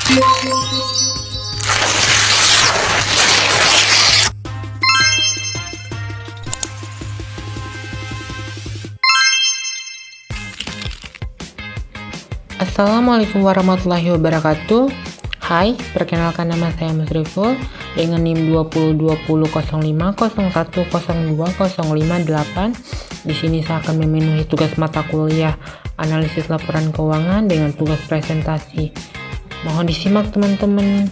Assalamualaikum warahmatullahi wabarakatuh. Hai, perkenalkan nama saya Mas Riful dengan NIM 20200501012058. Di sini saya akan memenuhi tugas mata kuliah analisis laporan keuangan dengan tugas presentasi. Mohon disimak teman-teman.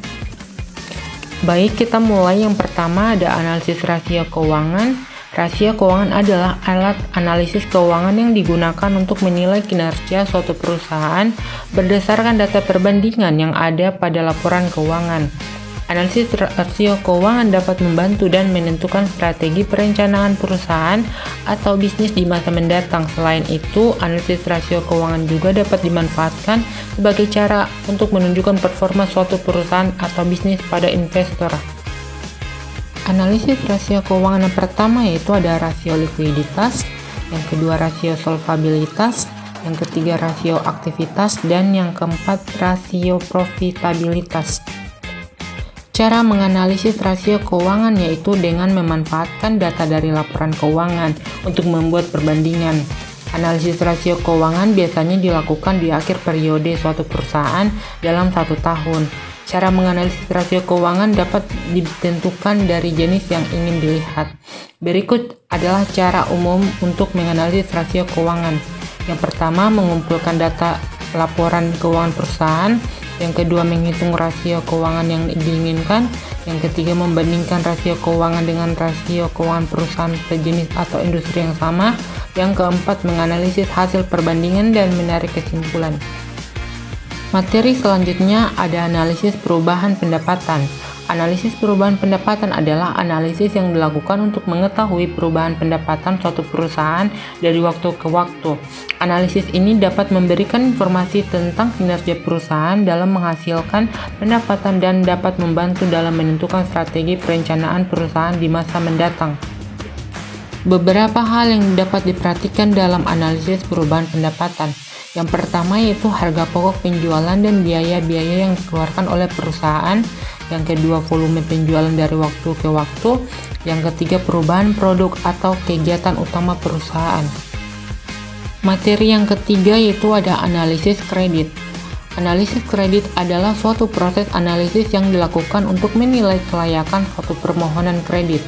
Baik, kita mulai. Yang pertama ada analisis rasio keuangan. Rasio keuangan adalah alat analisis keuangan yang digunakan untuk menilai kinerja suatu perusahaan berdasarkan data perbandingan yang ada pada laporan keuangan. Analisis rasio keuangan dapat membantu dan menentukan strategi perencanaan perusahaan atau bisnis di masa mendatang. Selain itu, analisis rasio keuangan juga dapat dimanfaatkan sebagai cara untuk menunjukkan performa suatu perusahaan atau bisnis pada investor. Analisis rasio keuangan yang pertama yaitu ada rasio likuiditas, yang kedua rasio solvabilitas, yang ketiga rasio aktivitas, dan yang keempat rasio profitabilitas. Cara menganalisis rasio keuangan yaitu dengan memanfaatkan data dari laporan keuangan untuk membuat perbandingan. Analisis rasio keuangan biasanya dilakukan di akhir periode suatu perusahaan dalam 1 tahun. Cara menganalisis rasio keuangan dapat ditentukan dari jenis yang ingin dilihat. Berikut adalah cara umum untuk menganalisis rasio keuangan. Yang pertama, mengumpulkan data laporan keuangan perusahaan. Yang kedua, menghitung rasio keuangan yang diinginkan. Yang ketiga, membandingkan rasio keuangan dengan rasio keuangan perusahaan sejenis atau industri yang sama. Yang keempat, menganalisis hasil perbandingan dan menarik kesimpulan. Materi selanjutnya ada analisis perubahan pendapatan. Analisis perubahan pendapatan adalah analisis yang dilakukan untuk mengetahui perubahan pendapatan suatu perusahaan dari waktu ke waktu. Analisis ini dapat memberikan informasi tentang kinerja perusahaan dalam menghasilkan pendapatan dan dapat membantu dalam menentukan strategi perencanaan perusahaan di masa mendatang. Beberapa hal yang dapat diperhatikan dalam analisis perubahan pendapatan. Yang pertama yaitu harga pokok penjualan dan biaya-biaya yang dikeluarkan oleh perusahaan. Yang kedua, volume penjualan dari waktu ke waktu. Yang ketiga, perubahan produk atau kegiatan utama perusahaan. Materi yang ketiga yaitu ada analisis kredit. Analisis kredit adalah suatu proses analisis yang dilakukan untuk menilai kelayakan suatu permohonan kredit.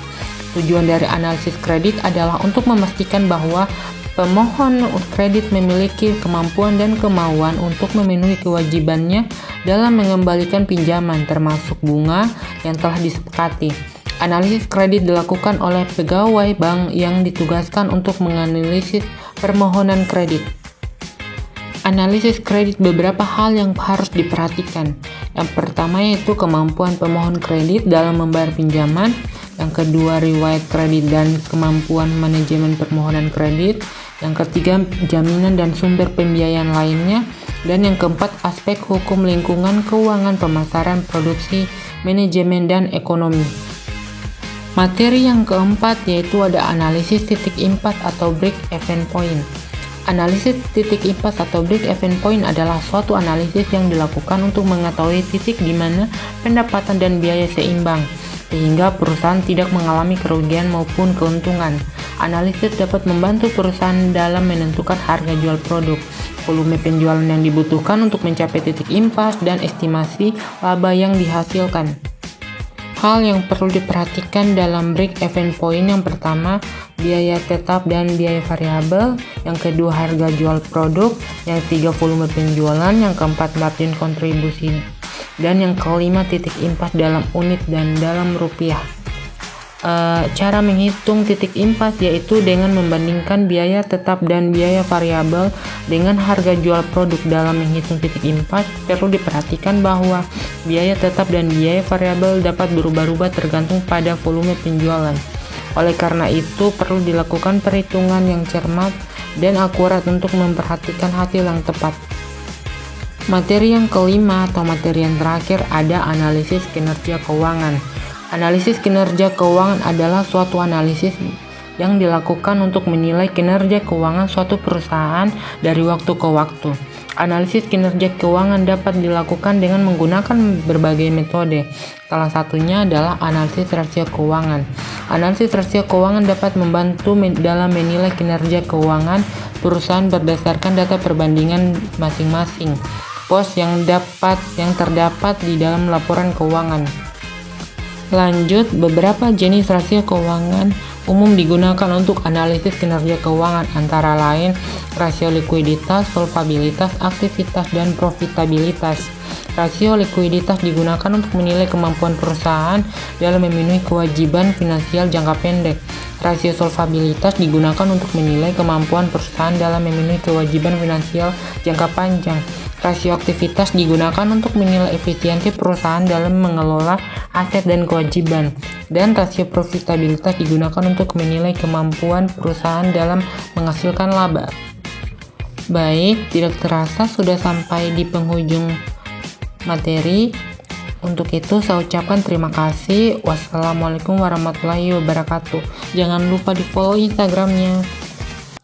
Tujuan dari analisis kredit adalah untuk memastikan bahwa pemohon kredit memiliki kemampuan dan kemauan untuk memenuhi kewajibannya dalam mengembalikan pinjaman, termasuk bunga yang telah disepakati. Analisis kredit dilakukan oleh pegawai bank yang ditugaskan untuk menganalisis permohonan kredit. Analisis kredit beberapa hal yang harus diperhatikan. Yang pertama yaitu kemampuan pemohon kredit dalam membayar pinjaman. Yang kedua, riwayat kredit dan kemampuan manajemen permohonan kredit. Yang ketiga, jaminan dan sumber pembiayaan lainnya. Dan yang keempat, aspek hukum lingkungan, keuangan, pemasaran, produksi, manajemen, dan ekonomi. Materi yang keempat yaitu ada analisis titik impact atau break-even point. Analisis titik impact atau break-even point adalah suatu analisis yang dilakukan untuk mengetahui titik di mana pendapatan dan biaya seimbang, sehingga perusahaan tidak mengalami kerugian maupun keuntungan. Analisis dapat membantu perusahaan dalam menentukan harga jual produk, volume penjualan yang dibutuhkan untuk mencapai titik impasse, dan estimasi laba yang dihasilkan. Hal yang perlu diperhatikan dalam break-even point: yang pertama, biaya tetap dan biaya variabel. Yang kedua, harga jual produk. Yang ketiga, volume penjualan. Yang keempat, margin kontribusi. Dan yang kelima, titik impasse dalam unit dan dalam rupiah. Cara menghitung titik impasse yaitu dengan membandingkan biaya tetap dan biaya variabel dengan harga jual produk. Dalam menghitung titik impasse, perlu diperhatikan bahwa biaya tetap dan biaya variabel dapat berubah-ubah tergantung pada volume penjualan. Oleh karena itu, perlu dilakukan perhitungan yang cermat dan akurat untuk memperhatikan hasil yang tepat. Materi yang kelima atau materi yang terakhir ada analisis kinerja keuangan. Analisis kinerja keuangan adalah suatu analisis yang dilakukan untuk menilai kinerja keuangan suatu perusahaan dari waktu ke waktu. Analisis kinerja keuangan dapat dilakukan dengan menggunakan berbagai metode. Salah satunya adalah analisis rasio keuangan. Analisis rasio keuangan dapat membantu dalam menilai kinerja keuangan perusahaan berdasarkan data perbandingan masing-masing pos yang terdapat di dalam laporan keuangan. Lanjut, beberapa jenis rasio keuangan umum digunakan untuk analisis kinerja keuangan, antara lain rasio likuiditas, solvabilitas, aktivitas, dan profitabilitas. Rasio likuiditas digunakan untuk menilai kemampuan perusahaan dalam memenuhi kewajiban finansial jangka pendek. Rasio solvabilitas digunakan untuk menilai kemampuan perusahaan dalam memenuhi kewajiban finansial jangka panjang. Rasio aktivitas digunakan untuk menilai efisiensi perusahaan dalam mengelola aset dan kewajiban. Dan rasio profitabilitas digunakan untuk menilai kemampuan perusahaan dalam menghasilkan laba. Baik, tidak terasa sudah sampai di penghujung materi. Untuk itu saya ucapkan terima kasih. Wassalamualaikum warahmatullahi wabarakatuh. Jangan lupa di follow Instagramnya.